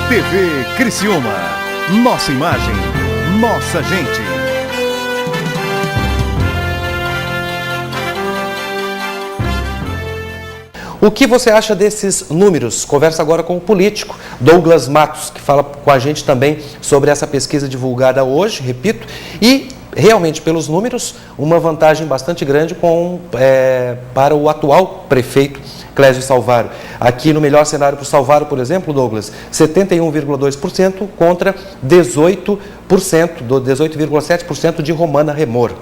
TV Criciúma. Nossa imagem, nossa gente. O que você acha desses números? Conversa agora com o político Douglas Matos, que fala com a gente também sobre essa pesquisa divulgada hoje, repito, e realmente pelos números, uma vantagem bastante grande para o atual prefeito Clésio Salvaro. Aqui no melhor cenário para o Salvaro, por exemplo, Douglas, 71,2% contra 18,7% de Romana Remor.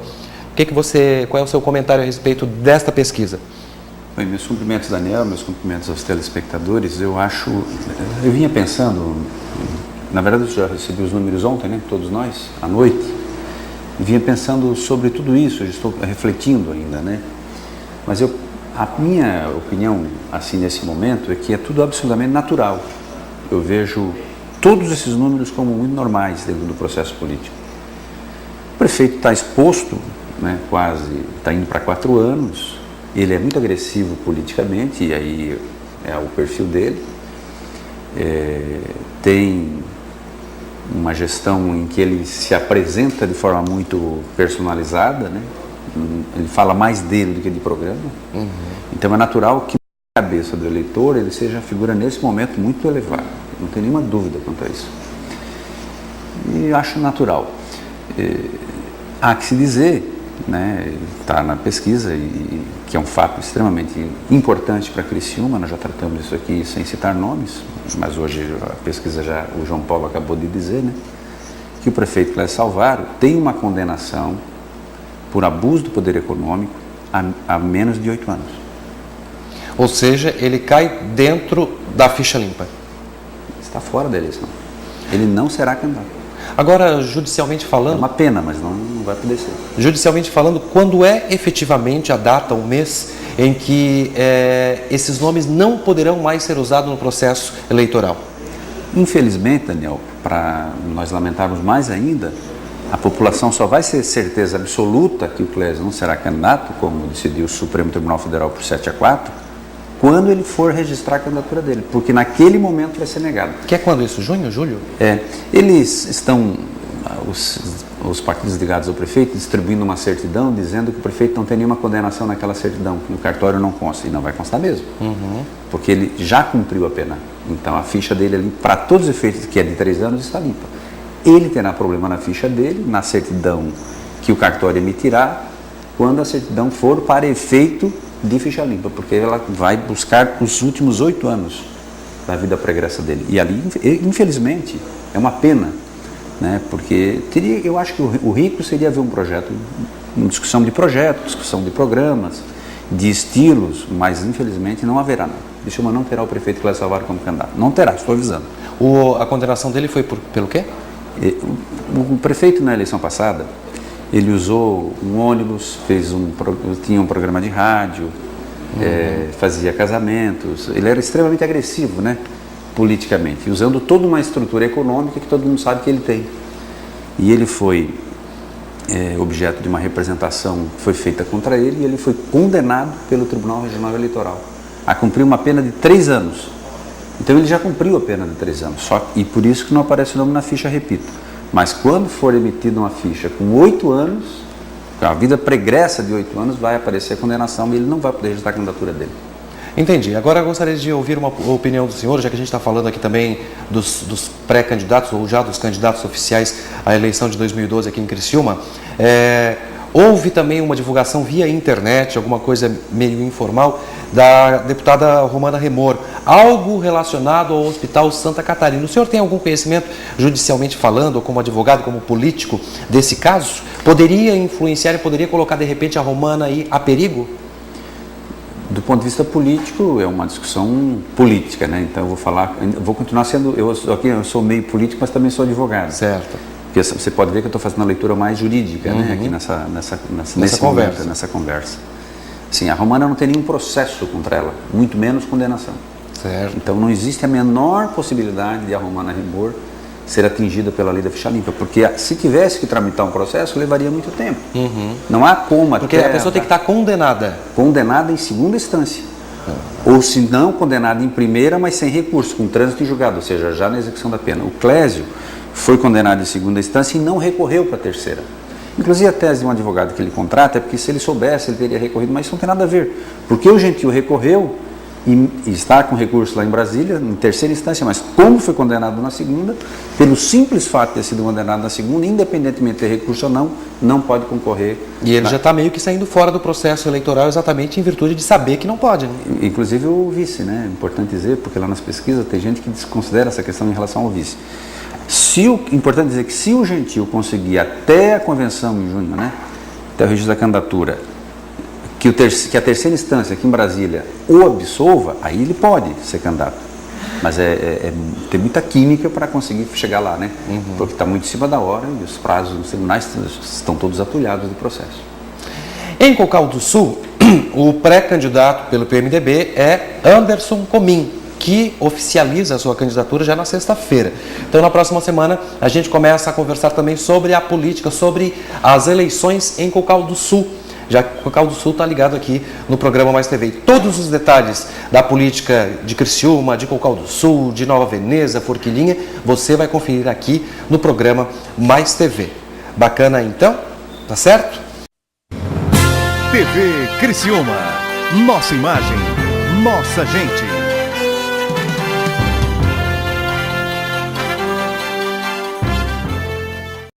Qual é o seu comentário a respeito desta pesquisa? Bem, meus cumprimentos, Daniel, meus cumprimentos aos telespectadores. Eu vinha pensando, na verdade eu já recebi os números ontem, né, todos nós, à noite, e vinha pensando sobre tudo isso, eu estou refletindo ainda, né, mas a minha opinião, assim, nesse momento, é que é tudo absolutamente natural. Eu vejo todos esses números como muito normais dentro do processo político. O prefeito está exposto, né, está indo para 4 anos, ele é muito agressivo politicamente, e aí é o perfil dele. Tem uma gestão em que ele se apresenta de forma muito personalizada, né? Ele fala mais dele do que de programa. Uhum. Então é natural que na cabeça do eleitor ele seja uma figura nesse momento muito elevada, não tem nenhuma dúvida quanto a isso. E acho natural. Há que se dizer, né, está na pesquisa, e que é um fato extremamente importante para Criciúma, nós já tratamos isso aqui sem citar nomes, mas hoje a pesquisa o João Paulo acabou de dizer, né, que o prefeito Clésio Salvaro tem uma condenação por abuso do poder econômico há menos de 8 anos. Ou seja, ele cai dentro da ficha limpa. Está fora da eleição. Ele não será candidato. Agora, judicialmente falando... É uma pena, mas não vai poder ser. Judicialmente falando, quando é efetivamente a data, o mês, em que esses nomes não poderão mais ser usados no processo eleitoral? Infelizmente, Daniel, para nós lamentarmos mais ainda, a população só vai ter certeza absoluta que o Clésio não será candidato, como decidiu o Supremo Tribunal Federal por 7-4, quando ele for registrar a candidatura dele, porque naquele momento vai ser negado. Que é quando isso? Junho, julho? Eles estão, os partidos ligados ao prefeito, distribuindo uma certidão dizendo que o prefeito não tem nenhuma condenação naquela certidão, que no cartório não consta, e não vai constar mesmo, porque ele já cumpriu a pena. Então a ficha dele ali, para todos os efeitos, que é de 3 anos, está limpa. Ele terá problema na ficha dele, na certidão que o cartório emitirá, quando a certidão for para efeito de ficha limpa, porque ela vai buscar os últimos 8 anos da vida pregressa dele. E ali, infelizmente, é uma pena, né? Porque eu acho que o rico seria ver um projeto, uma discussão de projeto, discussão de programas, de estilos, mas infelizmente não haverá. Criciúma não terá o prefeito Clésio Salvaro como candidato. Não terá, estou avisando. A condenação dele foi pelo quê? O prefeito, na eleição passada, ele usou um ônibus, tinha um programa de rádio, fazia casamentos. Ele era extremamente agressivo, né, politicamente, usando toda uma estrutura econômica que todo mundo sabe que ele tem. E ele foi objeto de uma representação que foi feita contra ele, e ele foi condenado pelo Tribunal Regional Eleitoral a cumprir uma pena de 3 anos. Então ele já cumpriu a pena de 3 anos, e por isso que não aparece o nome na ficha, repito. Mas quando for emitida uma ficha com 8 anos, a vida pregressa de 8 anos, vai aparecer a condenação e ele não vai poder registrar a candidatura dele. Entendi. Agora eu gostaria de ouvir uma opinião do senhor, já que a gente está falando aqui também dos pré-candidatos, ou já dos candidatos oficiais à eleição de 2012 aqui em Criciúma. Houve também uma divulgação via internet, alguma coisa meio informal, da deputada Romana Remor, algo relacionado ao Hospital Santa Catarina. O senhor tem algum conhecimento, judicialmente falando, ou como advogado, como político, desse caso? Poderia influenciar e poderia colocar, de repente, a Romana aí a perigo? Do ponto de vista político, é uma discussão política, né? Então eu vou continuar sendo, eu sou meio político, mas também sou advogado. Certo. Porque você pode ver que eu estou fazendo a leitura mais jurídica, né, aqui nessa conversa. Sim, a Romana não tem nenhum processo contra ela, muito menos condenação. Certo. Então não existe a menor possibilidade de a Romana Remor ser atingida pela lei da ficha limpa, porque se tivesse que tramitar um processo, levaria muito tempo. Não há como. Porque a pessoa tem que estar condenada. Condenada em segunda instância. Ou se não, condenado em primeira, mas sem recurso, com trânsito em julgado, ou seja, já na execução da pena. O Clésio foi condenado em segunda instância e não recorreu para a terceira. Inclusive a tese de um advogado que ele contrata é porque se ele soubesse, ele teria recorrido, mas isso não tem nada a ver. Porque o Gentil recorreu e está com recurso lá em Brasília, em terceira instância, mas como foi condenado na segunda, pelo simples fato de ter sido condenado na segunda, independentemente de ter recurso ou não, não pode concorrer. E ele já está meio que saindo fora do processo eleitoral exatamente em virtude de saber que não pode, né? Inclusive o vice, né? É importante dizer, porque lá nas pesquisas tem gente que desconsidera essa questão em relação ao vice. Importante dizer que se o Gentil conseguir até a convenção em junho, né? Até o registro da candidatura, que a terceira instância aqui em Brasília o absolva, aí ele pode ser candidato. Mas tem muita química para conseguir chegar lá, né? Porque está muito em cima da hora e os prazos nos tribunais estão todos atulhados do processo. Em Cocal do Sul, o pré-candidato pelo PMDB é Anderson Comim, que oficializa a sua candidatura já na sexta-feira. Então, na próxima semana, a gente começa a conversar também sobre a política, sobre as eleições em Cocal do Sul. Já que o Cocal do Sul está ligado aqui no programa Mais TV. E todos os detalhes da política de Criciúma, de Cocal do Sul, de Nova Veneza, Forquilinha, você vai conferir aqui no programa Mais TV. Bacana então? Tá certo? TV Criciúma. Nossa imagem, nossa gente.